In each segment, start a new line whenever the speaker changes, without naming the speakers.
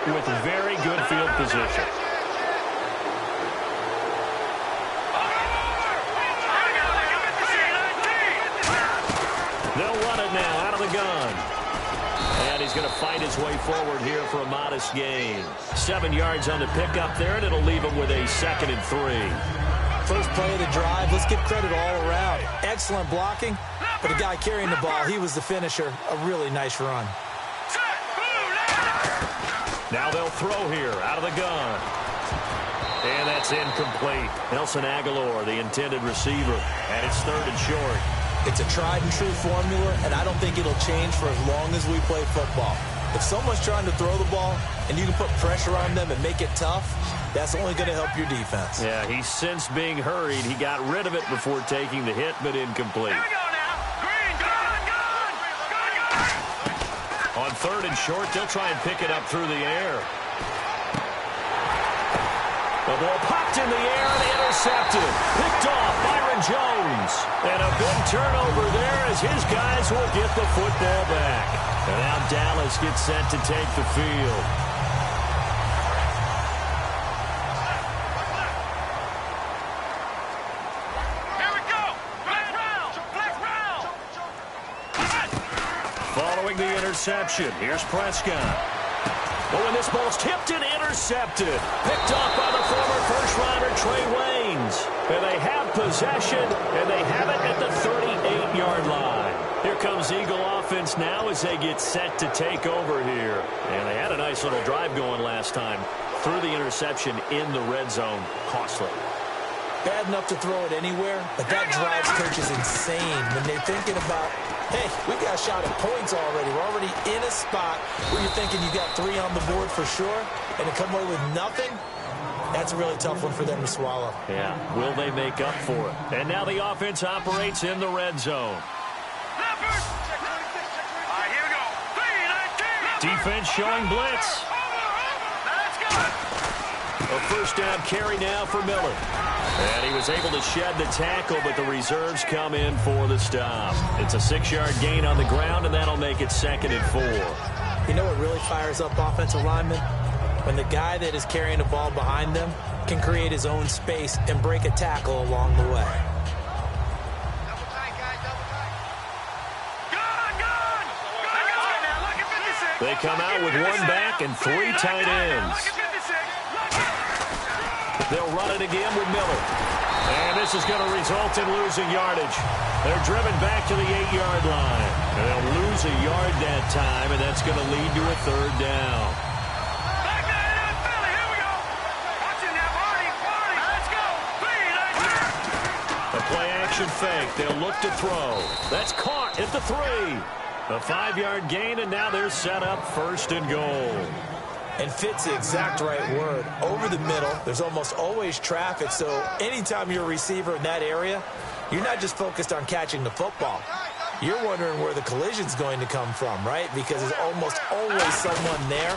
with very good field position. They'll run it now out of the gun. And he's going to fight his way forward here for a modest gain. 7 yards on the pickup there, and it'll leave him with a 2nd and 3.
First play of the drive, let's give credit all around. Excellent blocking, but the guy carrying the ball, he was the finisher. A really nice run.
Now they'll throw here out of the gun. And that's incomplete. Nelson Aguilar, the intended receiver, and it's 3rd and short.
It's a tried-and-true formula, and I don't think it'll change for as long as we play football. If someone's trying to throw the ball and you can put pressure on them and make it tough, that's only going to help your defense.
Yeah, he sensed being hurried. He got rid of it before taking the hit, but incomplete.
Here we go now. Green, gun.
On 3rd and short, they'll try and pick it up through the air. The ball popped in the air and intercepted. Picked off Byron Jones. And a big turnover there as his guys will get the football back. And now Dallas gets set to take the field.
Here we go. Black round. Black round.
Following the interception, here's Prescott. Oh, and this ball's tipped and intercepted. Picked off by the former first-rounder Trey Waynes. And they have possession, and they have it at the 38-yard line. Here comes Eagle offense now as they get set to take over here. And they had a nice little drive going last time. Threw the interception in the red zone. Costly.
Bad enough to throw it anywhere, but that drives coaches insane when they're thinking about, hey, we got a shot at points already. We're already in a spot where you're thinking you got 3 on the board for sure, and to come away with nothing, that's a really tough one for them to swallow.
Yeah, will they make up for it? And now the offense operates in the red zone.
All right, here we go. 3-19.
Defense showing blitz.
Let's go.
A first down carry now for Miller. And he was able to shed the tackle, but the reserves come in for the stop. It's a 6-yard gain on the ground, and that'll make it 2nd and 4.
You know what really fires up offensive linemen? When the guy that is carrying the ball behind them can create his own space and break a tackle along the way.
They come out with 1 back and 3 tight ends. They'll run it again with Miller. And this is going to result in losing yardage. They're driven back to the 8-yard line. And they'll lose a yard that time, and that's going to lead to a 3rd down.
Back to Philly. Here we go. Watching that party. Let's go. 3-19.
A play-action fake. They'll look to throw. That's caught at the 3. A 5-yard gain, and now they're set up 1st and goal.
And fit's the exact right word. Over the middle, there's almost always traffic, so anytime you're a receiver in that area, you're not just focused on catching the football. You're wondering where the collision's going to come from, right? Because there's almost always someone there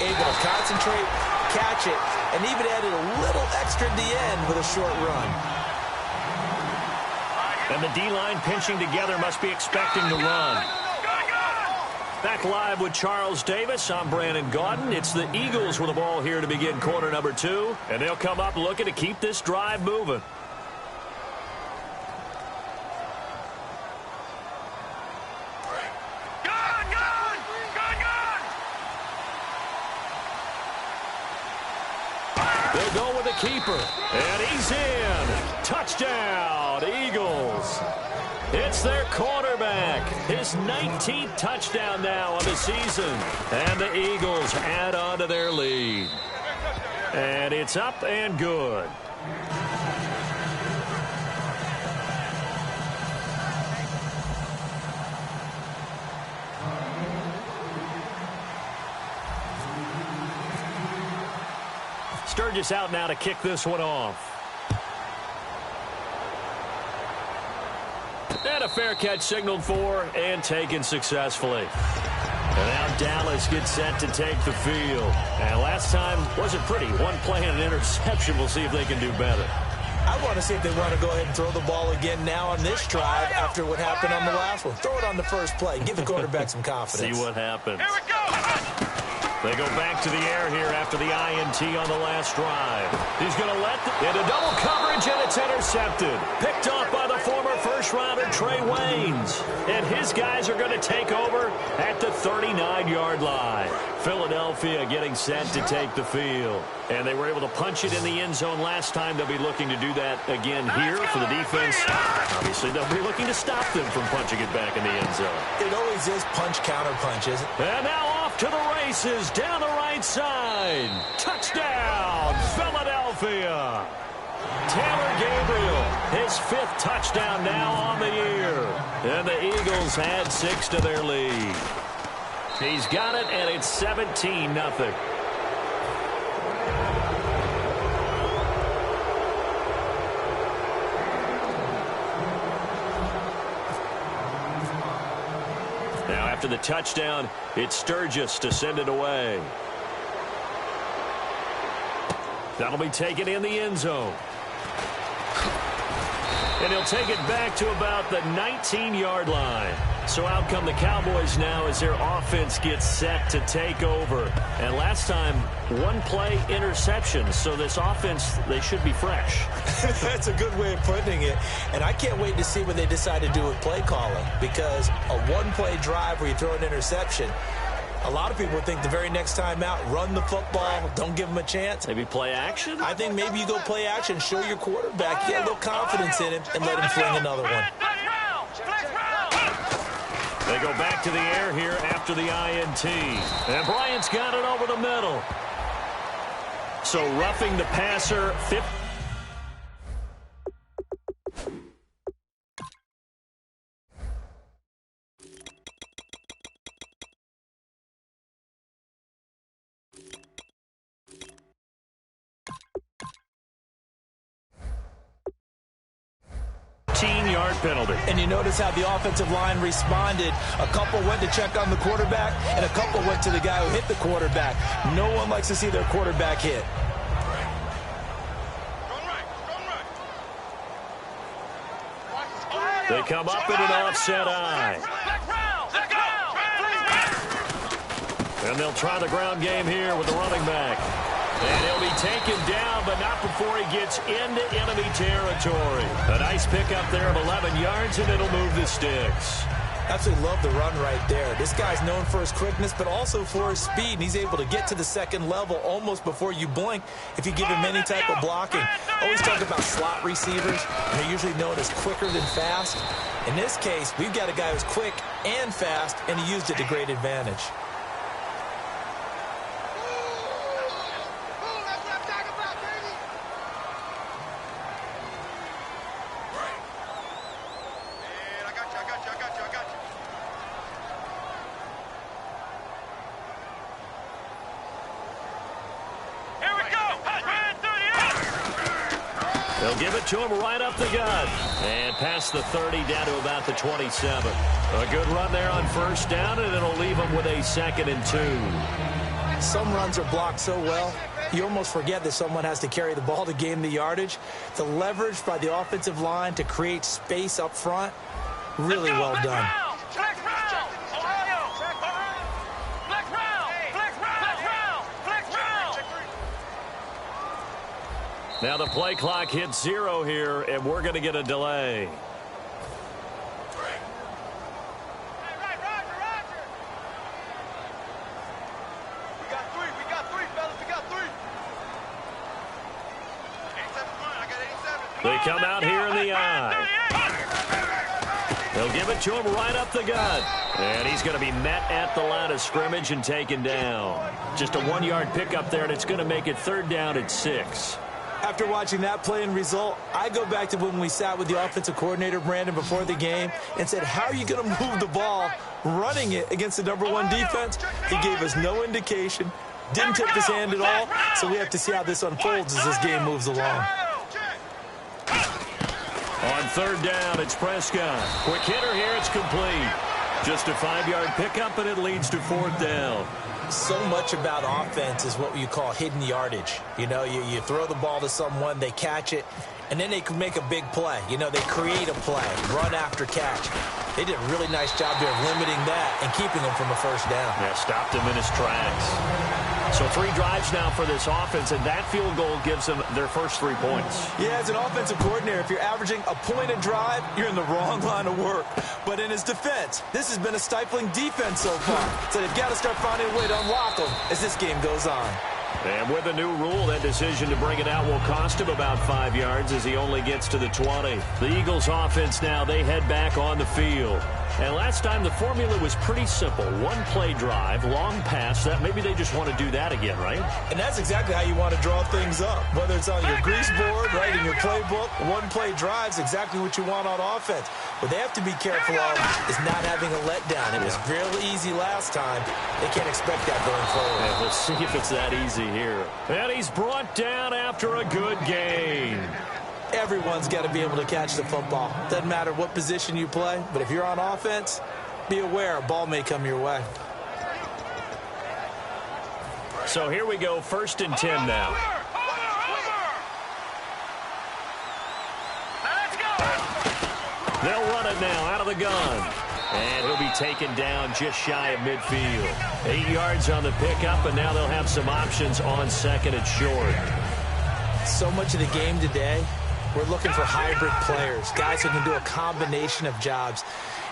able to concentrate, catch it, and even added a little extra at the end with a short run.
And the D-line pinching together must be expecting the run. Back live with Charles Davis. I'm Brandon Gaudin. It's the Eagles with the ball here to begin quarter number 2. And they'll come up looking to keep this drive moving. They'll go with the keeper. And he's in. Touchdown, Eagles. It's their quarterback. His 19th touchdown now of the season. And the Eagles add on to their lead. And it's up and good. Sturgis out now to kick this one off. And a fair catch signaled for and taken successfully. And now Dallas gets set to take the field. And last time wasn't pretty. 1 play and an interception. We'll see if they can do better.
I want to see if they want to go ahead and throw the ball again now on this drive after what happened on the last one. Throw it on the first play. Give the quarterback some confidence.
See what happens.
Here we go.
They go back to the air here after the INT on the last drive. He's going to let into double coverage, and it's intercepted. Picked off by the former first-rounder Trey Waynes. And his guys are going to take over at the 39-yard line. Philadelphia getting set to take the field. And they were able to punch it in the end zone last time. They'll be looking to do that again here for the defense. Obviously, they'll be looking to stop them from punching it back in the end zone.
It always is punch-counter punches.
And now off to the races down the right side. Touchdown, Philadelphia. Taylor Gabriel, his 5th touchdown now on the year. And the Eagles add 6 to their lead. He's got it, and it's 17-0. Now after the touchdown, it's Sturgis to send it away. That'll be taken in the end zone. And he'll take it back to about the 19-yard line. So out come the Cowboys now as their offense gets set to take over. And last time, 1-play interception. So this offense, they should be fresh.
That's a good way of putting it. And I can't wait to see what they decide to do with play calling. Because a 1-play drive where you throw an interception, a lot of people think the very next time out, run the football, don't give them a chance.
Maybe play action?
I think maybe you go play action, show your quarterback, get a little confidence in him, and let him fling another one.
They go back to the air here after the INT. And Bryant's got it over the middle. So roughing the passer, 15-yard penalty.
And you notice how the offensive line responded. A couple went to check on the quarterback, and a couple went to the guy who hit the quarterback. No one likes to see their quarterback hit.
They come up in an offset eye. And they'll try the ground game here with the running back. And he'll be taken down, but not before he gets into enemy territory. A nice pickup there of 11 yards, and it'll move the sticks.
Absolutely love the run right there. This guy's known for his quickness, but also for his speed. And he's able to get to the second level almost before you blink if you give him any type of blocking. Always talk about slot receivers. They're usually known as quicker than fast. In this case, we've got a guy who's quick and fast, and he used it to great advantage.
They'll give it to him right up the gut. And past the 30 down to about the 27. A good run there on first down, and it'll leave him with a 2nd and 2.
Some runs are blocked so well, you almost forget that someone has to carry the ball to gain the yardage. The leverage by the offensive line to create space up front, really well done.
Now the play clock hits 0 here, and we're going to get a delay.
We got three, fellas. We got three. 87 I got 87.
They come out here in the eye. They'll give it to him right up the gut. And he's going to be met at the line of scrimmage and taken down. Just a 1-yard pickup there, and it's going to make it 3rd down at 6.
After watching that play and result, I go back to when we sat with the offensive coordinator, Brandon, before the game and said, how are you going to move the ball running it against the #1 defense? He gave us no indication, didn't tip his hand at all, so we have to see how this unfolds as this game moves along.
On 3rd down, it's Prescott. Quick hitter here, it's complete. Just a 5-yard pickup, and it leads to 4th down.
So much about offense is what you call hidden yardage. You know, you throw the ball to someone, they catch it, and then they can make a big play. You know, they create a play, run after catch. They did a really nice job there of limiting that and keeping them from a first down.
Yeah, stopped him in his tracks. So 3 drives now for this offense, and that field goal gives them their first 3 points.
Yeah, as an offensive coordinator, if you're averaging a point a drive, you're in the wrong line of work. But in his defense, this has been a stifling defense so far. So they've got to start finding a way to unlock them as this game goes on.
And with a new rule, that decision to bring it out will cost him about 5 yards as he only gets to the 20. The Eagles offense now, they head back on the field. And last time the formula was pretty simple. 1-play drive, long pass. That maybe they just want to do that again, right?
And that's exactly how you want to draw things up. Whether it's on your grease board, right, in your playbook, 1-play drive is exactly what you want on offense. What they have to be careful of is not having a letdown. It was real easy last time. They can't expect that going forward.
Yeah, we'll see if it's that easy here. And he's brought down after a good gain.
Everyone's got to be able to catch the football. Doesn't matter what position you play, but if you're on offense, be aware a ball may come your way.
So here we go, 1st and 10 now. They'll run it now out of the gun. And he'll be taken down just shy of midfield. 8 yards on the pickup, and now they'll have some options on 2nd and short.
So much of the game today, we're looking for hybrid players, guys who can do a combination of jobs.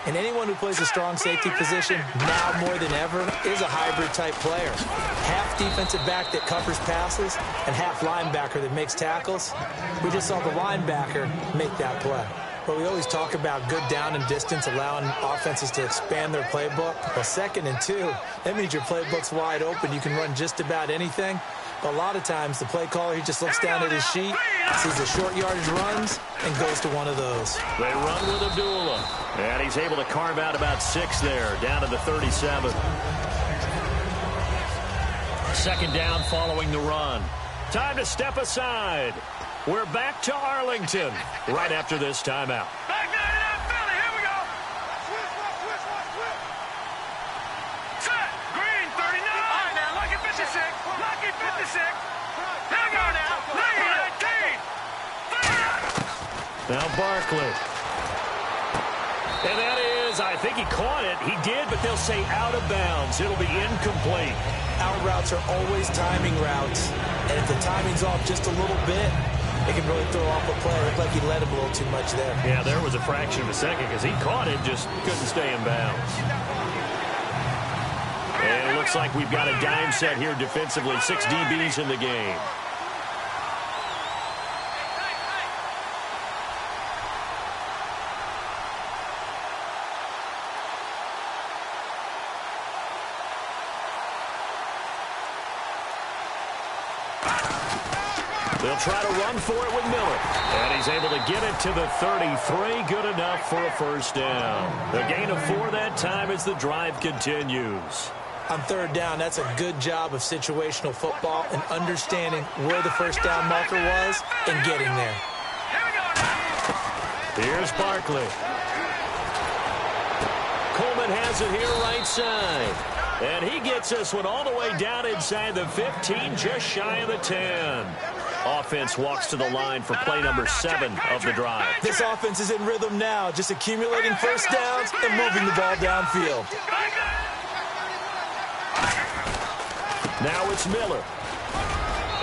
And anyone who plays a strong safety position, now more than ever, is a hybrid-type player. Half defensive back that covers passes and half linebacker that makes tackles. We just saw the linebacker make that play. But we always talk about good down and distance, allowing offenses to expand their playbook. Well, 2nd and 2, that means your playbook's wide open. You can run just about anything. But a lot of times, the play caller, he just looks down at his sheet, sees the short yardage runs, and goes to one of those.
They run with Abdullah. And he's able to carve out about 6 there, down to the 37. 2nd down following the run. Time to step aside. We're back to Arlington right after this timeout.
Back down to that Philly. Here we go. Set. Green, 39. All right, now, lucky 56. Lucky 56. Here we go now. Lucky 19.
Now Barkley. And that is, I think he caught it. He did, but they'll say out of bounds. It'll be incomplete.
Out routes are always timing routes. And if the timing's off just a little bit, it can really throw off a play. It looked like he let him a little too much there.
Yeah, there was a fraction of a second because he caught it, just couldn't stay in bounds. And it looks like we've got a dime set here defensively. 6 DBs in the game. They'll try to run for it with Miller. And he's able to get it to the 33. Good enough for a first down. A gain of 4 that time as the drive continues.
On 3rd down, that's a good job of situational football and understanding where the first down marker was and getting there.
Here's Barkley. Coleman has it here right side. And he gets this one all the way down inside the 15, just shy of the 10. Offense walks to the line for play number 7 of the drive.
This offense is in rhythm now, just accumulating first downs and moving the ball downfield.
Now it's Miller.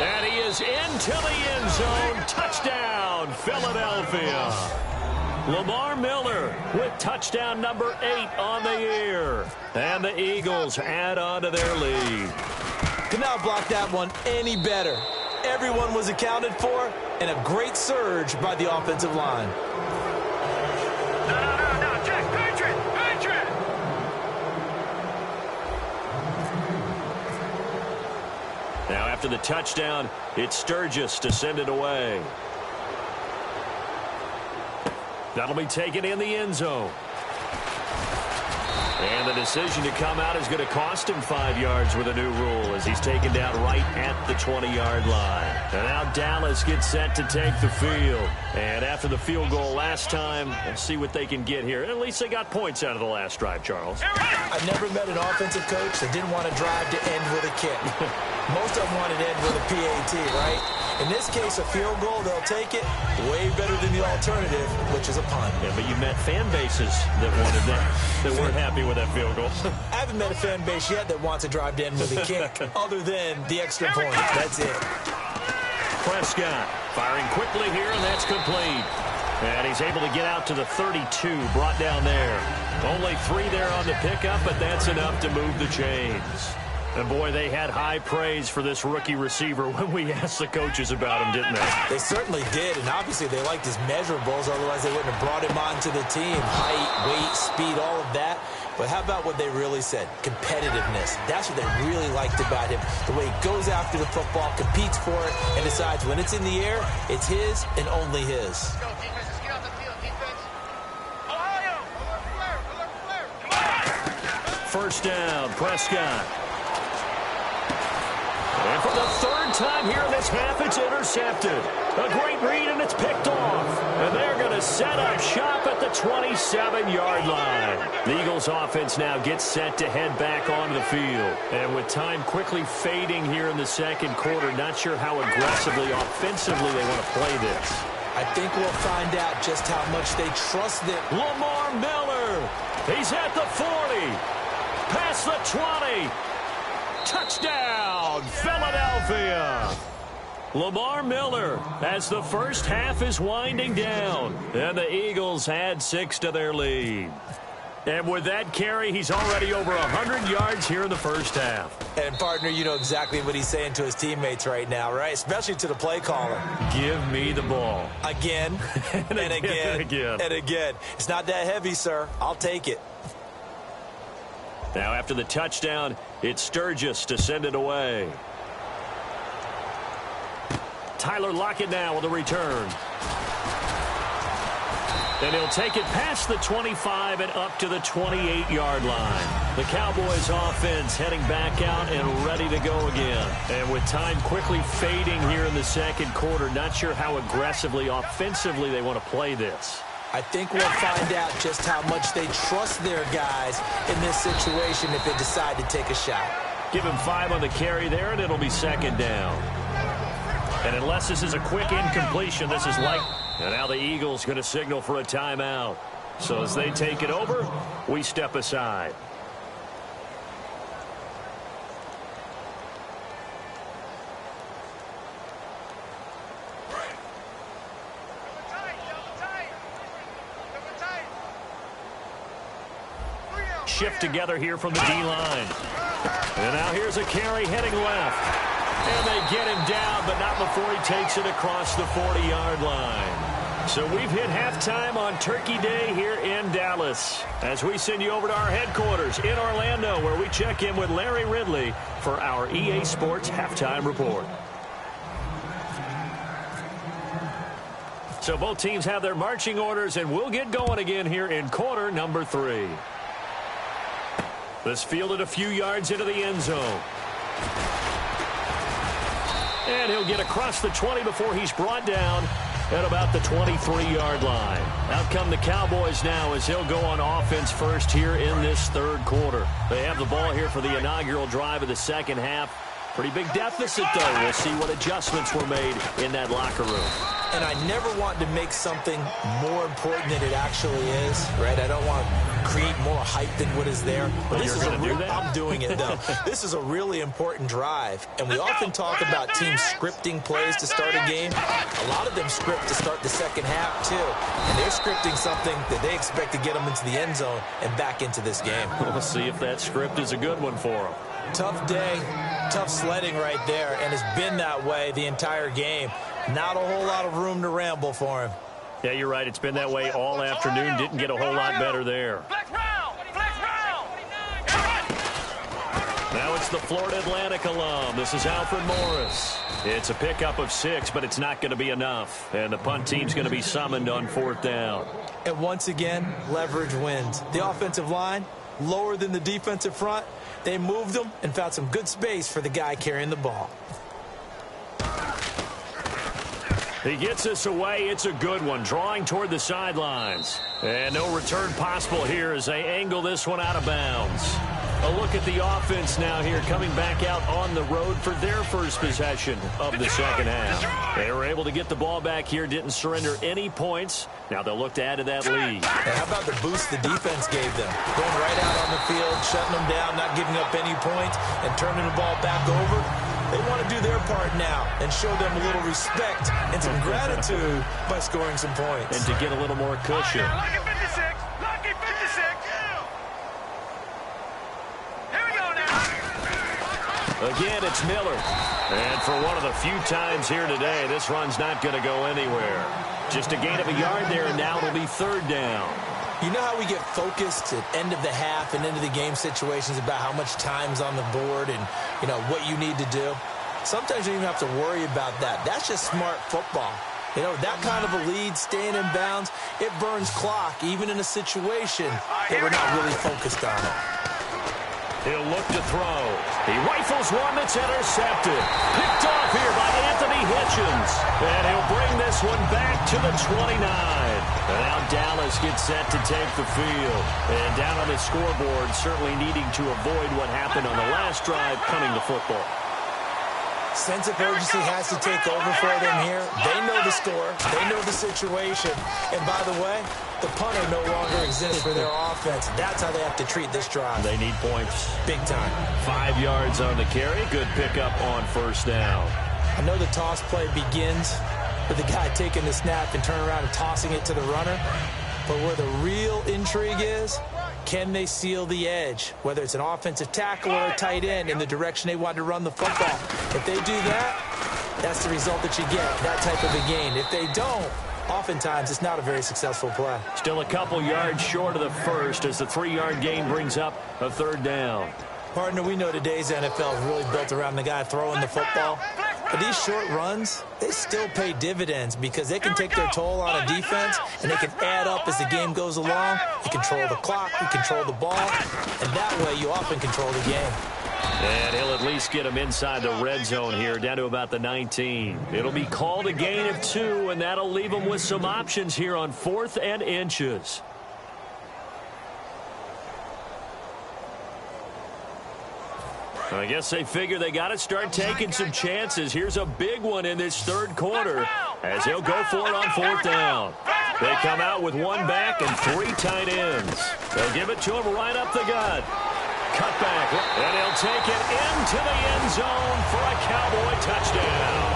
And he is into the end zone. Touchdown, Philadelphia. Lamar Miller with touchdown number 8 on the year. And the Eagles add on to their lead.
Could not block that one any better. Everyone was accounted for, and a great surge by the offensive line.
No, Jack, Patriot.
Now after the touchdown, it's Sturgis to send it away. That'll be taken in the end zone. And the decision to come out is going to cost him 5 yards with a new rule as he's taken down right at the 20-yard line. And now Dallas gets set to take the field. And after the field goal last time, we'll see what they can get here. At least they got points out of the last drive, Charles.
I never met an offensive coach that didn't want to drive to end with a kick. Most of them wanted to end with a PAT, right? In this case, a field goal, they'll take it way better than the alternative, which is a punt.
Yeah, but you met fan bases that wanted that weren't happy with that field goal.
I haven't met a fan base yet that wants to drive to end with a kick other than the extra point. That's it.
Prescott firing quickly here, and that's complete. And he's able to get out to the 32, brought down there. Only 3 there on the pickup, but that's enough to move the chains. And, boy, they had high praise for this rookie receiver when we asked the coaches about him, didn't they?
They certainly did, and obviously they liked his measurables. Otherwise, they wouldn't have brought him onto the team. Height, weight, speed, all of that. But how about what they really said? Competitiveness. That's what they really liked about him. The way he goes after the football, competes for it, and decides when it's in the air, it's his and only his.
Let's go, defense. Let's get out the field, defense. Ohio! Alert flare.
First down, Prescott. And for the 3rd time here in this half, it's intercepted. A great read, and it's picked off. And they're going to set up shop at the 27-yard line. The Eagles' offense now gets set to head back onto the field. And with time quickly fading here in the second quarter, not sure how aggressively, offensively they want to play this.
I think we'll find out just how much they trust them.
Lamar Miller. He's at the 40. Past the 20. Touchdown, Philadelphia. Lamar Miller as the first half is winding down. And the Eagles add 6 to their lead. And with that carry, he's already over 100 yards here in the first half.
And, partner, you know exactly what he's saying to his teammates right now, right? Especially to the play caller.
Give me the ball.
Again, and again, and again. It's not that heavy, sir. I'll take it.
Now, after the touchdown, it's Sturgis to send it away. Tyler Lockett now with a return. And he'll take it past the 25 and up to the 28-yard line. The Cowboys offense heading back out and ready to go again. And with time quickly fading here in the second quarter, not sure how aggressively, offensively they want to play this.
I think we'll find out just how much they trust their guys in this situation if they decide to take a shot.
Give him 5 on the carry there, and it'll be second down. And unless this is a quick incompletion, this is like... And now the Eagles going to signal for a timeout. So as they take it over, we step aside. Shift together here from the D-line. And now here's a carry heading left. And they get him down, but not before he takes it across the 40-yard line. So we've hit halftime on Turkey Day here in Dallas as we send you over to our headquarters in Orlando, where we check in with Larry Ridley for our EA Sports Halftime Report. So both teams have their marching orders, and we'll get going again here in quarter number 3. This fielded a few yards into the end zone. And he'll get across the 20 before he's brought down at about the 23-yard line. Out come the Cowboys now as he'll go on offense first here in this third quarter. They have the ball here for the inaugural drive of the second half. Pretty big deficit, though. We'll see what adjustments were made in that locker room.
And I never want to make something more important than it actually is, right? I don't want to create more hype than what is there. But this is I'm doing it, though. This is a really important drive. And we often talk about teams scripting plays to start a game. A lot of them script to start the second half, too. And they're scripting something that they expect to get them into the end zone and back into this game.
We'll see if that script is a good one for them.
Tough day, tough sledding right there, and it's been that way the entire game. Not a whole lot of room to ramble for him.
Yeah, you're right. It's been that way all afternoon. Didn't get a whole lot better there. Now it's the Florida Atlantic alum. This is Alfred Morris. It's a pickup of 6, but it's not going to be enough. And the punt team's going to be summoned on 4th down.
And once again, leverage wins. The offensive line, lower than the defensive front. They moved them and found some good space for the guy carrying the ball.
He gets this away. It's a good one, drawing toward the sidelines. And no return possible here as they angle this one out of bounds. A look at the offense now here, coming back out on the road for their first possession of the second half. They were able to get the ball back here, didn't surrender any points. Now they'll look to add to that lead.
How about the boost the defense gave them? Going right out on the field, shutting them down, not giving up any points, and turning the ball back over. They want to do their part now and show them a little respect and some gratitude by scoring some points.
And to get a little more cushion.
Lucky 56. Lucky 56. Here we go now.
Again, it's Miller. And for one of the few times here today, this run's not going to go anywhere. Just a gain of a yard there, and now it'll be third down.
You know how we get focused at end of the half and into the game situations about how much time's on the board and, you know, what you need to do? Sometimes you don't even have to worry about that. That's just smart football. You know, that kind of a lead, staying in bounds, it burns clock, even in a situation that we're not really focused on it.
He'll look to throw. He rifles one that's intercepted. Picked off here by Anthony Hitchens. And he'll bring this one back to the 29. And now Dallas gets set to take the field. And down on the scoreboard, certainly needing to avoid what happened on the last drive, punting the football.
Sense of urgency has to take over for them here. They know the score. They know the situation. And by the way, the punter no longer exists for their offense. That's how they have to treat this drive.
They need points.
Big time.
5 yards on the carry. Good pickup on first down.
I know the toss play begins with the guy taking the snap and turning around and tossing it to the runner. But where the real intrigue is, can they seal the edge? Whether it's an offensive tackle or a tight end in the direction they want to run the football. If they do that, that's the result that you get, that type of a gain. If they don't, oftentimes it's not a very successful play.
Still a couple yards short of the first as the 3-yard gain brings up a third down.
Partner, we know today's NFL is really built around the guy throwing the football. But these short runs, they still pay dividends because they can take their toll on a defense and they can add up as the game goes along. You control the clock, you control the ball, and that way you often control the game.
And he'll at least get him inside the red zone here, down to about the 19. It'll be called a gain of 2, and that'll leave him with some options here on 4th and inches. I guess they figure they got to start taking some chances. Here's a big one in this third quarter as he'll go for it on 4th down. They come out with 1 back and 3 tight ends. They'll give it to him right up the gut. Cut back, and he'll take it into the end zone for a Cowboy touchdown.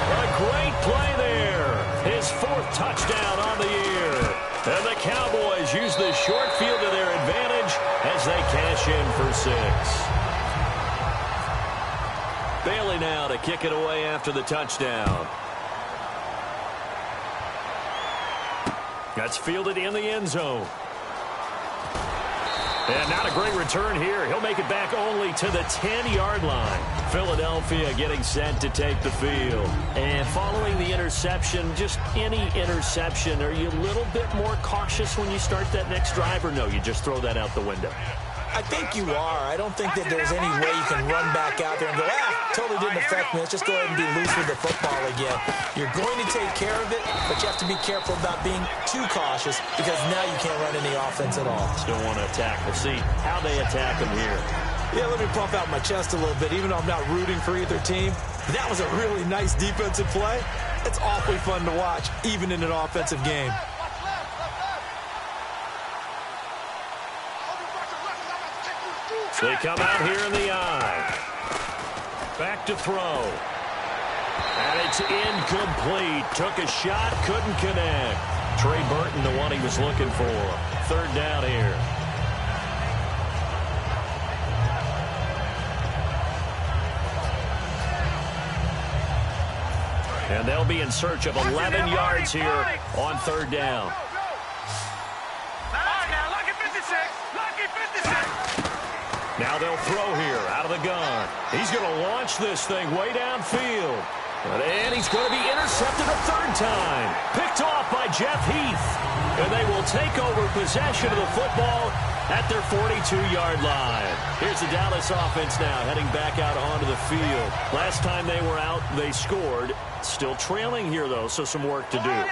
A great play there. His 4th touchdown on the year. And the Cowboys use the short field to their advantage as they cash in for 6. Bailey now to kick it away after the touchdown. That's fielded in the end zone. And not a great return here. He'll make it back only to the 10-yard line. Philadelphia getting set to take the field. And following the interception, just any interception, are you a little bit more cautious when you start that next drive, or no, you just throw that out the window?
I think you are. I don't think that there's any way you can run back out there and go, totally didn't affect me. Let's just go ahead and be loose with the football again. You're going to take care of it, but you have to be careful about being too cautious because now you can't run any offense at all.
Still want to attack. We'll see how they attack them here.
Yeah, let me pump out my chest a little bit, even though I'm not rooting for either team. That was a really nice defensive play. It's awfully fun to watch, even in an offensive game.
They come out here in the eye. Back to throw. And it's incomplete. Took a shot, couldn't connect. Trey Burton, the one he was looking for. Third down here. And they'll be in search of 11 yards here on third down.
Now
they'll throw here out of the gun. He's going to launch this thing way downfield. And he's going to be intercepted a third time. Picked off by Jeff Heath. And they will take over possession of the football at their 42-yard line. Here's the Dallas offense now heading back out onto the field. Last time they were out, they scored. Still trailing here, though, so some work to do.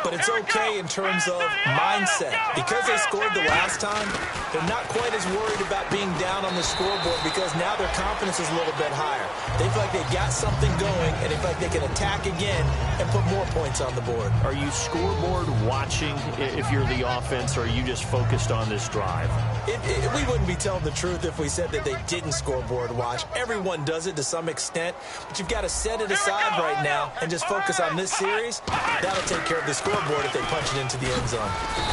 But it's okay in terms of mindset. Because they scored the last time, they're not quite as worried about being down on the scoreboard because now their confidence is a little bit higher. They feel like they got something going, and they feel like they can attack again and put more points on the board.
Are you scoreboard watching if you're the offense, or are you just focused on this drive?
We wouldn't be telling the truth if we said that they didn't scoreboard watch. Everyone does it to some extent, but you've got to set it aside right now and just focus on this series. That'll take care of the scoreboard if they punch it into the end zone.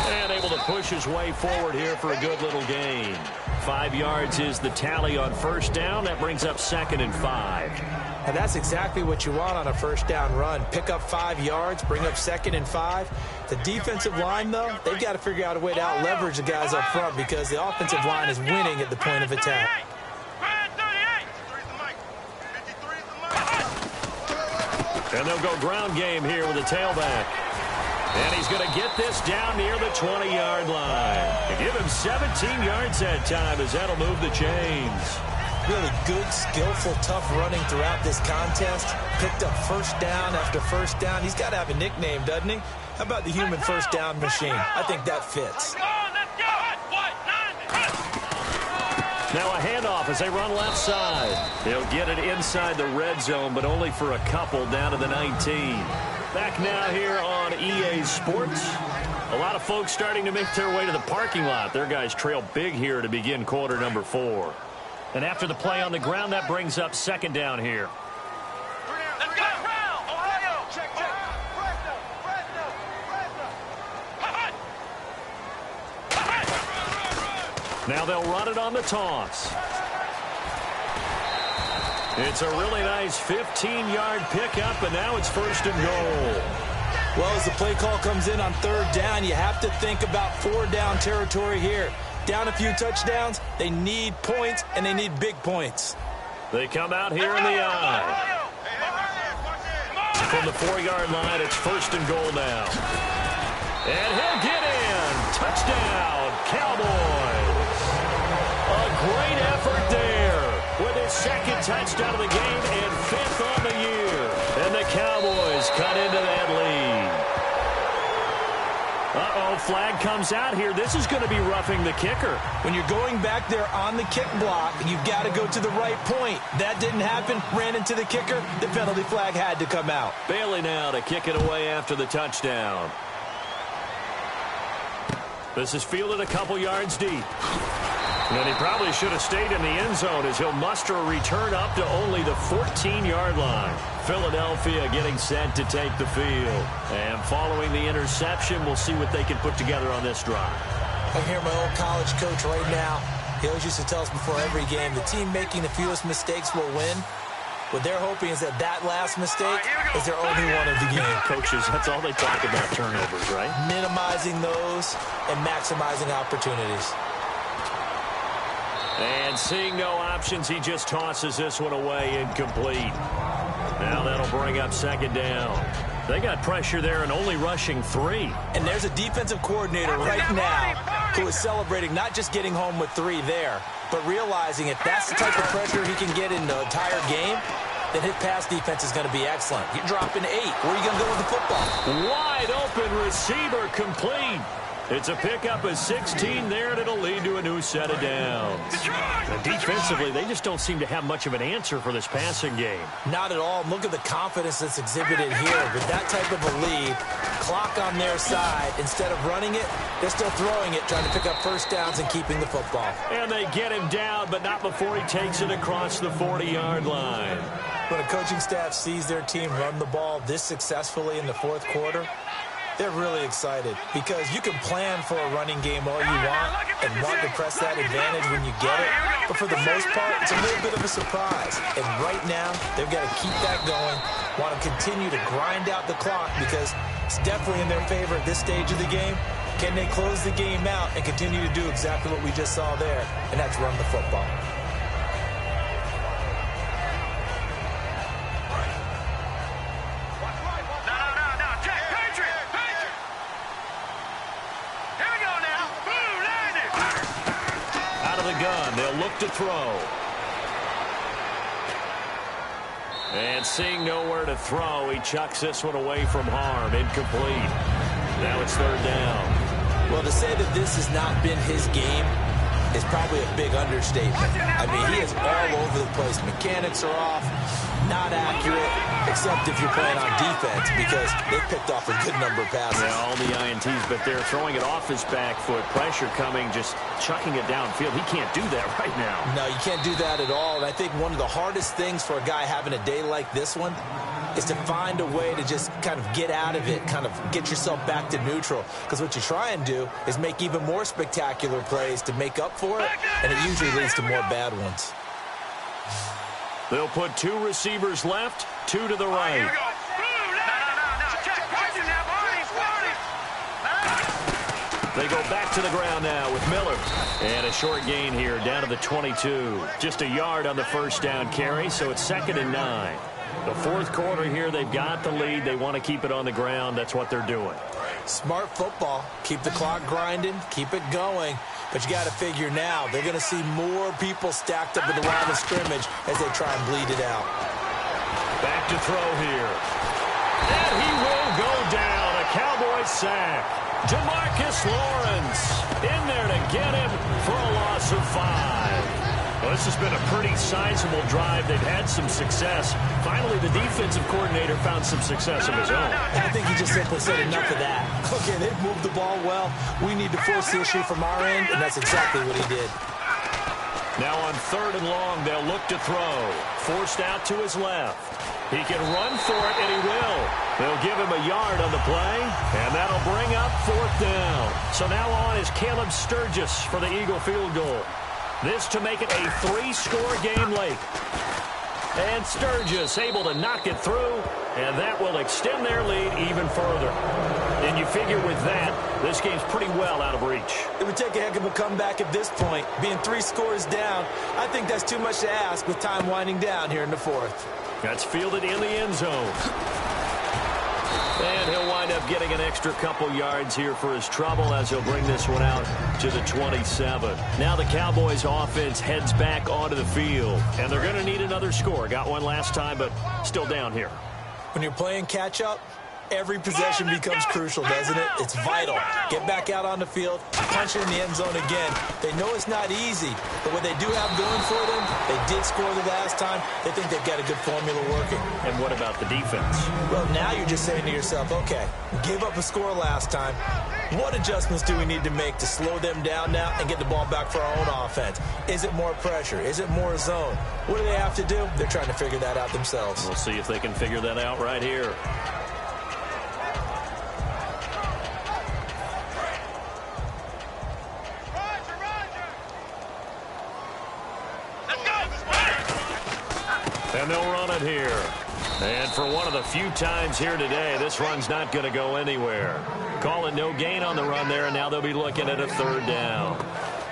And able to push his way forward here for a good little gain. 5 yards is the tally on first down. That brings up 2nd and 5.
And that's exactly what you want on a first down run. Pick up 5 yards, bring up 2nd and 5. The defensive line, though, they've got to figure out a way to out-leverage the guys up front because the offensive line is winning at the point of attack.
And they'll go ground game here with a tailback. And he's going to get this down near the 20-yard line. They give him 17 yards that time as that'll move the chains.
Really good, skillful, tough running throughout this contest. Picked up first down after first down. He's got to have a nickname, doesn't he? How about the human first down machine? I think that fits.
Now a handoff as they run left side. They'll get it inside the red zone, but only for a couple down to the 19. Back now here on EA Sports. A lot of folks starting to make their way to the parking lot. Their guys trail big here to begin quarter number 4. And after the play on the ground, that brings up 2nd down here.
Let's go! Ohio! Check.
Now they'll run it on the toss. It's a really nice 15-yard pickup, and now it's 1st and goal.
Well, as the play call comes in on 3rd down, you have to think about 4-down territory here. Down a few touchdowns, they need points, and they need big points.
They come out here in the eye. From the 4-yard line, it's 1st and goal now. And he'll get in. Touchdown, Cowboys. A great effort there with his 2nd touchdown of the game and 5th on the year. And the Cowboys cut into that lead. Uh-oh, flag comes out here. This is going to be roughing the kicker.
When you're going back there on the kick block, you've got to go to the right point. That didn't happen. Ran into the kicker. The penalty flag had to come out.
Bailey now to kick it away after the touchdown. This is fielded a couple yards deep. And he probably should have stayed in the end zone as he'll muster a return up to only the 14-yard line. Philadelphia getting set to take the field. And following the interception, we'll see what they can put together on this drive.
I hear my old college coach right now. He always used to tell us before every game, the team making the fewest mistakes will win. What they're hoping is that last mistake is their only one of the game.
Coaches, that's all they talk about, turnovers, right?
Minimizing those and maximizing opportunities.
And seeing no options, he just tosses this one away incomplete. Now that'll bring up 2nd down. They got pressure there and only rushing 3.
And there's a defensive coordinator right now who is celebrating not just getting home with 3 there, but realizing if that's the type of pressure he can get in the entire game, then his pass defense is going to be excellent. You're dropping 8. Where are you going to go with the football?
Wide open receiver complete. It's a pickup of 16 there, and it'll lead to a new set of downs. And defensively, they just don't seem to have much of an answer for this passing game.
Not at all. Look at the confidence that's exhibited here. With that type of a lead, clock on their side, instead of running it, they're still throwing it, trying to pick up first downs and keeping the football.
And they get him down, but not before he takes it across the 40-yard line.
When a coaching staff sees their team run the ball this successfully in the 4th quarter, they're really excited because you can plan for a running game all you want and want to press that advantage when you get it. But for the most part, it's a little bit of a surprise. And right now, they've got to keep that going, want to continue to grind out the clock because it's definitely in their favor at this stage of the game. Can they close the game out and continue to do exactly what we just saw there, and that's run the football.
gun. They'll look to throw. And seeing nowhere to throw, he chucks this one away from harm. Incomplete. Now it's third down.
Well, to say that this has not been his game is probably a big understatement. I mean, he is all over the place. Mechanics are off, not accurate, except if you're playing on defense, because they picked off a good number of passes.
Yeah, all the INTs, but they're throwing it off his back foot. Pressure coming, just chucking it downfield. He can't do that right now. No,
you can't do that at all. And I think one of the hardest things for a guy having a day like this one is to find a way to just kind of get out of it, kind of get yourself back to neutral. Because what you try and do is make even more spectacular plays to make up for it, and it usually leads to more bad ones.
They'll put 2 receivers left, 2 to the right.
Here we go.
They go back to the ground now with Miller. And a short gain here down to the 22. Just a yard on the first down carry, so it's 2nd and 9. The fourth quarter here, they've got the lead. They want to keep it on the ground. That's what they're doing.
Smart football. Keep the clock grinding. Keep it going. But you got to figure now, they're going to see more people stacked up at the line of scrimmage as they try and bleed it out.
Back to throw here. And he will go down. A Cowboy sack. Demarcus Lawrence in there to get him for a loss of 5. Well, this has been a pretty sizable drive. They've had some success. Finally, the defensive coordinator found some success of his own.
I think he just simply said enough of that. Okay, they've moved the ball well. We need to force the issue from our end, and that's exactly what he did.
Now on 3rd and long, they'll look to throw. Forced out to his left. He can run for it, and he will. They'll give him a yard on the play, and that'll bring up 4th down. So now on is Caleb Sturgis for the Eagle field goal. This to make it a 3-score game late. And Sturgis able to knock it through, and that will extend their lead even further. And you figure with that, this game's pretty well out of reach.
It would take a heck of a comeback at this point. Being 3 scores down, I think that's too much to ask with time winding down here in the 4th.
That's fielded in the end zone. And he'll wind up getting an extra couple yards here for his trouble as he'll bring this one out to the 27. Now the Cowboys offense heads back onto the field. And they're going to need another score. Got one last time, but still down here.
When you're playing catch-up, every possession becomes crucial, doesn't it? It's vital. Get back out on the field, punch it in the end zone again. They know it's not easy, but what they do have going for them, they did score the last time. They think they've got a good formula working.
And what about the defense?
Well, now you're just saying to yourself, okay, gave up a score last time. What adjustments do we need to make to slow them down now and get the ball back for our own offense? Is it more pressure? Is it more zone? What do they have to do? They're trying to figure that out themselves.
We'll see if they can figure that out right here. And they'll run it here. And for one of the few times here today, this run's not going to go anywhere. Call it no gain on the run there, and now they'll be looking at a 3rd down.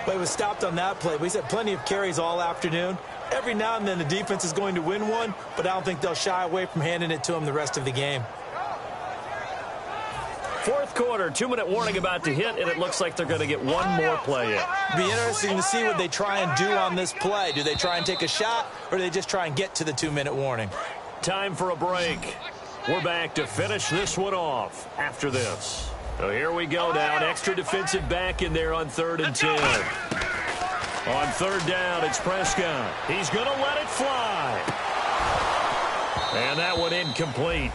But it was stopped on that play. We've had plenty of carries all afternoon. Every now and then the defense is going to win one, but I don't think they'll shy away from handing it to them the rest of the game.
4th quarter, 2-minute warning about to hit, and it looks like they're going to get one more play in.
Be interesting to see what they try and do on this play. Do they try and take a shot, or do they just try and get to the 2-minute warning?
Time for a break. We're back to finish this one off after this. So here we go now. An extra defensive back in there on 3rd and 10. On 3rd down, it's Prescott. He's going to let it fly. And that one incomplete.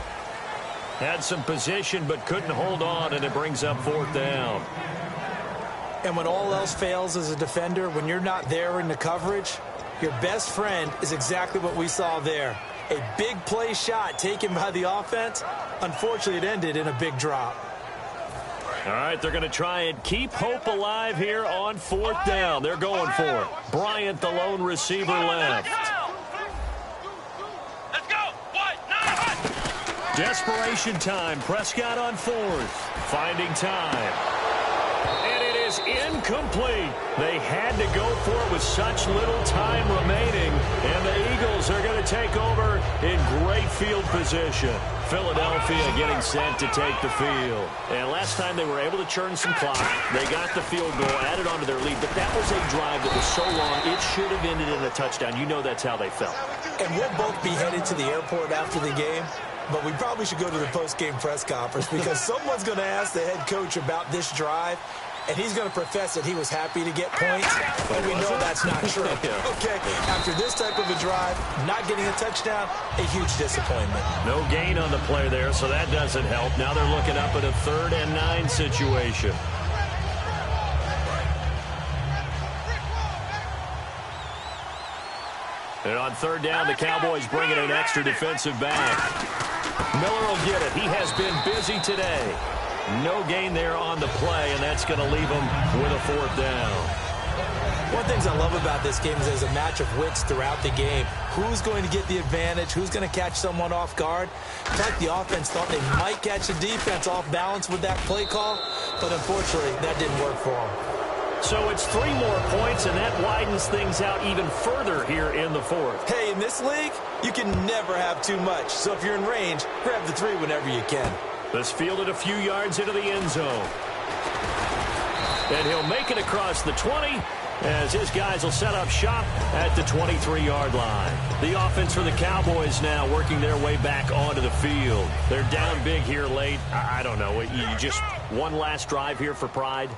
Had some position but couldn't hold on, and it brings up 4th down.
And when all else fails as a defender, when you're not there in the coverage, your best friend is exactly what we saw there. A big play shot taken by the offense. Unfortunately, it ended in a big drop.
All right, they're going to try and keep hope alive here on 4th down. They're going for it. Bryant, the lone receiver, left. Desperation time. Prescott on 4th. Finding time. And it is incomplete. They had to go for it with such little time remaining, and the Eagles are going to take over in great field position. Philadelphia getting set to take the field. And last time they were able to churn some clock. They got the field goal, added on to their lead, but that was a drive that was so long, it should have ended in a touchdown. You know that's how they felt.
And we'll both be headed to the airport after the game, but we probably should go to the post-game press conference because someone's going to ask the head coach about this drive, and he's going to profess that he was happy to get points, and we know that's not true. Okay, after this type of a drive, not getting a touchdown, a huge disappointment.
No gain on the play there, so that doesn't help. Now they're looking up at a 3rd and 9 situation. And on 3rd down, the Cowboys bring in an extra defensive back. Miller will get it. He has been busy today. No gain there on the play, and that's going to leave him with a 4th down.
One of the things I love about this game is there's a match of wits throughout the game. Who's going to get the advantage? Who's going to catch someone off guard? In fact, the offense thought they might catch the defense off balance with that play call, but unfortunately, that didn't work for them.
So it's 3 more points, and that widens things out even further here in the 4th.
Hey, in this league, you can never have too much. So if you're in range, grab the 3 whenever you can.
This fielded a few yards into the end zone. And he'll make it across the 20 as his guys will set up shop at the 23-yard line. The offense for the Cowboys now working their way back onto the field. They're down big here late. I don't know. You just one last drive here for pride?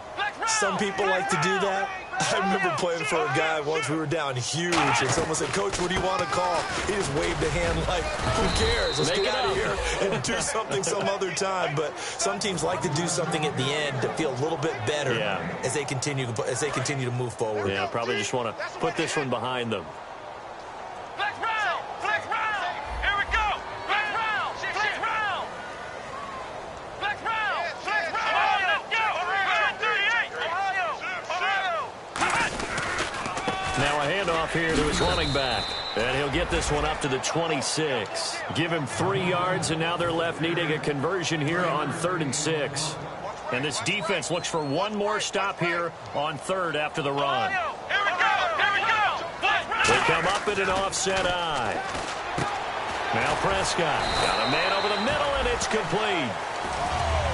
Some people like to do that. I remember playing for a guy once. We were down huge, and someone said, "Coach, what do you want to call?" He just waved a hand like, "Who cares? Let's get out of here and do something some other time." But some teams like to do something at the end to feel a little bit better as they continue to move forward.
Yeah, probably just want to put this one behind them.
Flex round! Flex round! Here we go! Flex round! Flex round! Flex round! Flex round! Ohio! Let's go! 38! Ohio!
Now a handoff here to his running back. And he'll get this one up to the 26. Give him 3 yards, and now they're left needing a conversion here on 3rd and 6. And this defense looks for one more stop here on 3rd after the run.
Here we go! Here we go!
They come up in an offset eye. Now Prescott got a man over the middle, and it's complete.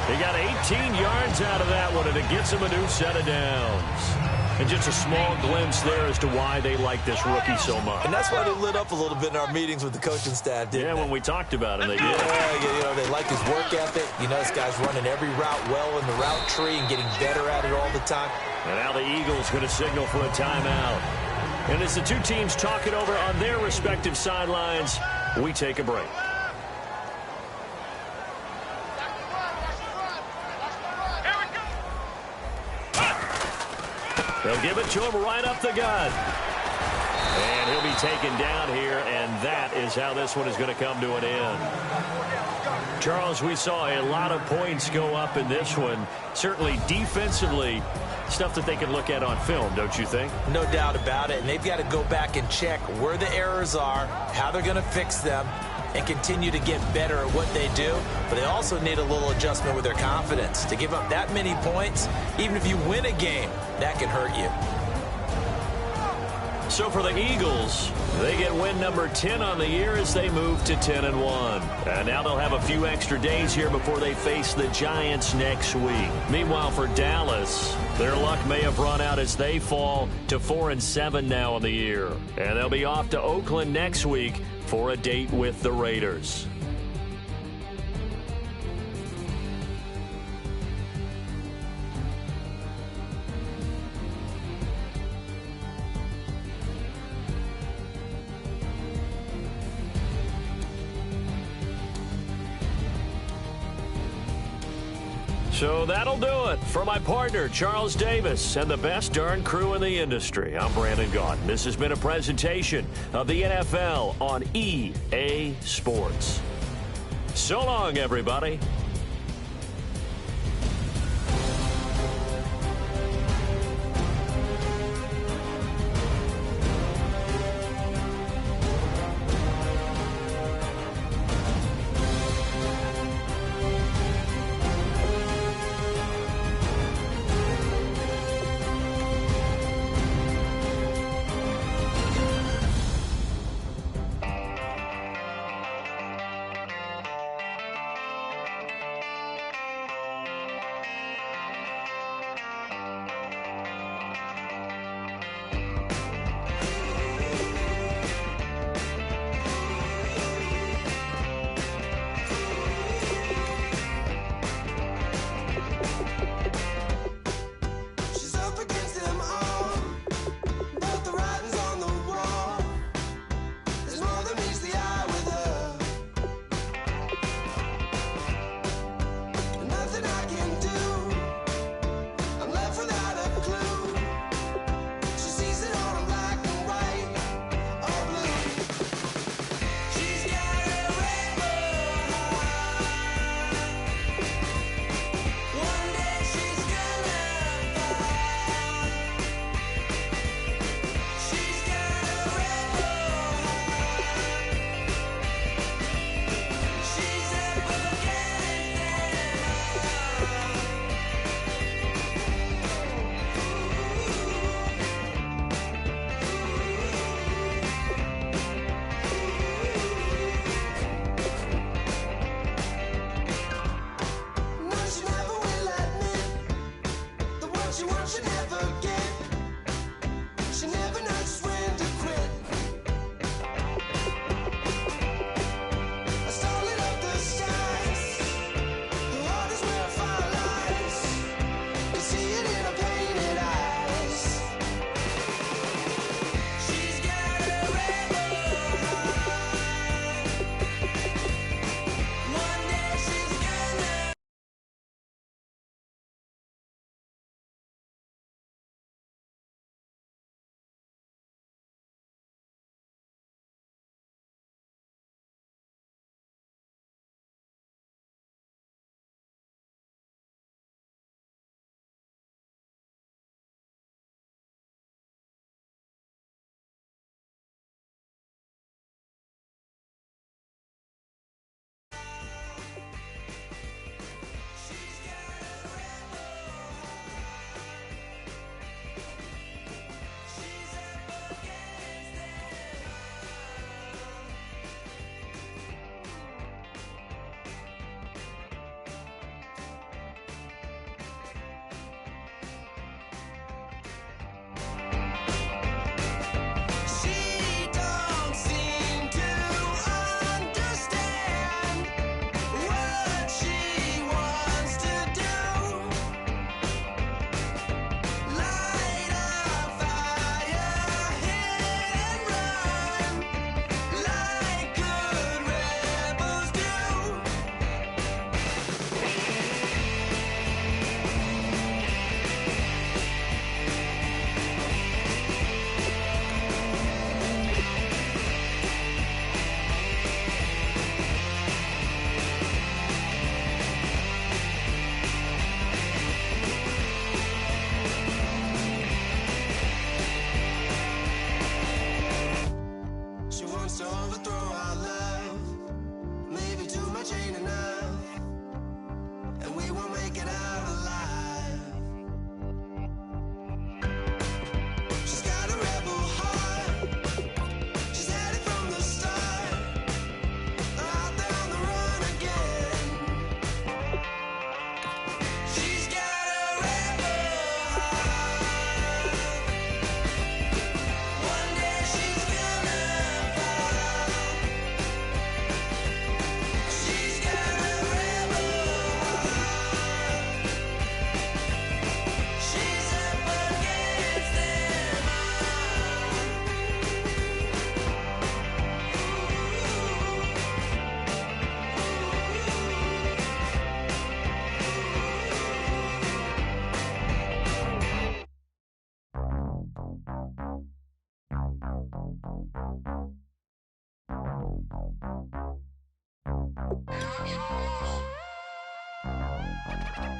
He got 18 yards out of that one, and it gets him a new set of downs. And just a small glimpse there as to why they like this rookie so much.
And that's why they lit up a little bit in our meetings with the coaching staff, didn't they?
When we talked about him, they did.
Yeah, they like his work ethic. You know, this guy's running every route well in the route tree and getting better at it all the time.
And now the Eagles going to signal for a timeout. And as the two teams talk it over on their respective sidelines, we take a break. They'll give it to him right up the gut. And he'll be taken down here, and that is how this one is going to come to an end. Charles, we saw a lot of points go up in this one. Certainly defensively, stuff that they can look at on film, don't you think?
No doubt about it. And they've got to go back and check where the errors are, how they're going to fix them, and continue to get better at what they do. But they also need a little adjustment with their confidence. To give up that many points, even if you win a game, that can hurt you.
So for the Eagles, they get win number 10 on the year as they move to 10-1. And now they'll have a few extra days here before they face the Giants next week. Meanwhile, for Dallas, their luck may have run out as they fall to 4-7 now on the year. And they'll be off to Oakland next week for a date with the Raiders. So that'll do it for my partner, Charles Davis, and the best darn crew in the industry. I'm Brandon Gaudin. This has been a presentation of the NFL on EA Sports. So long, everybody.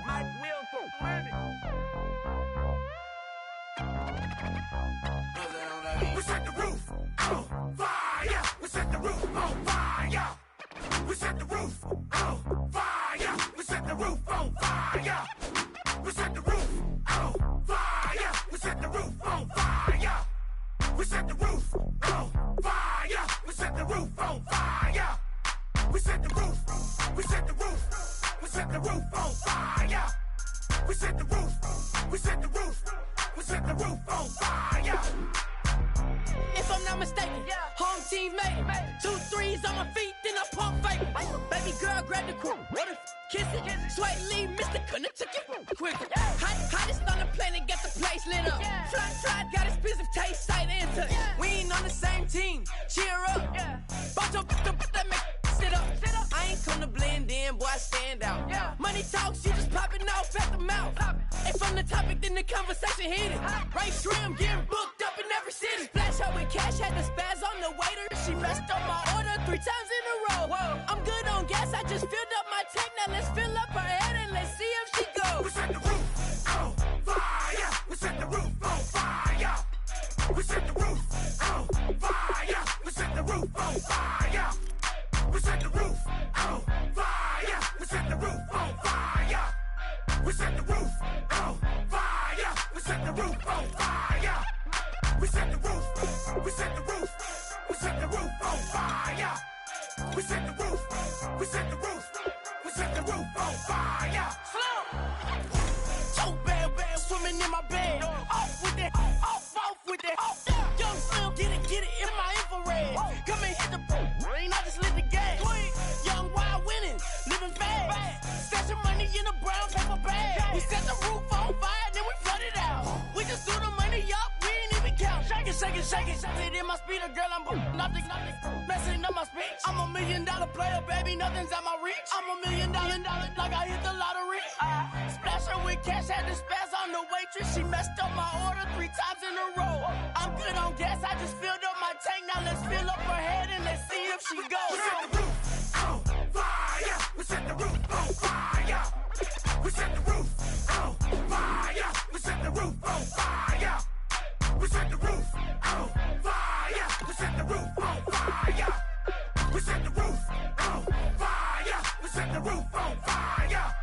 Mike Will with it.
We set the roof on fire. We set the roof on fire. We set the roof on fire. We set the roof on fire. We set the roof on fire. We set the roof on fire. We set the roof on fire. We set the roof on fire. We set the roof. We set the roof. We set the roof on fire. We set the roof. We set the roof. We set the roof on fire.
If I'm not mistaken, home team made it. 2 threes on my feet, then I pump fake. Baby girl, grab the quick. Kiss it. Sweat leave, Mr. Couldn't took it quick. Hottest on the planet, got the place lit up. Fly, got expensive taste, sight into. We ain't on the same team. Cheer up. Bunch of that make sit up. I ain't come to blend in, boy, I stand out. Money talks, you just popping off at the mouth. If I'm the topic, then the conversation heated. Right shrimp, getting booked up in every city. Splash her with cash, had the spaz on the waiter. She messed up my order 3 times in a row. I'm good on gas, I just filled up my tank. Now let's fill up her head and let's see if she goes.
We set the roof on fire. We set the roof on fire. We set the roof on fire. We set the roof on fire. We set the roof on fire. We set the roof on fire. We set the roof on fire. We set the roof on fire. We set the roof. We set the roof. We set the roof on fire. We set the roof. We set the roof. We set the roof on fire.
So bad, swimming in my bed. Off with that, off with that. Young Slim, get it in my infrared. Come and hit the rain, I just lit the gas. Young wild winning, living fast. Stashing money in a brown paper bag. We set the roof on fire, then we flood it out. We just threw the money up, we ain't even count. Shake it. It in my speeder, girl, I'm nothing. Messing up my speech. I'm $1 million player, baby, nothing's out my reach. I'm $1 million, like I hit the lottery. Splash her with cash, had the spaz on the waitress. She messed up my order 3 times in a row. I'm good on gas, I just filled up my tank. Now let's fill up her head and let's see if she goes.
We set the roof on fire. We set the roof on fire. We set the roof on fire. We set the roof on fire. We set the roof on fire. We set the roof on fire. We set the roof on fire. We set the roof on fire.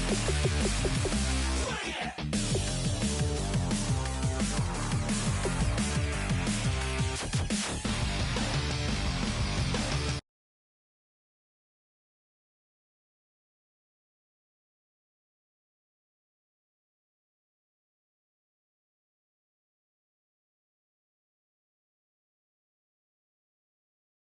Swing it!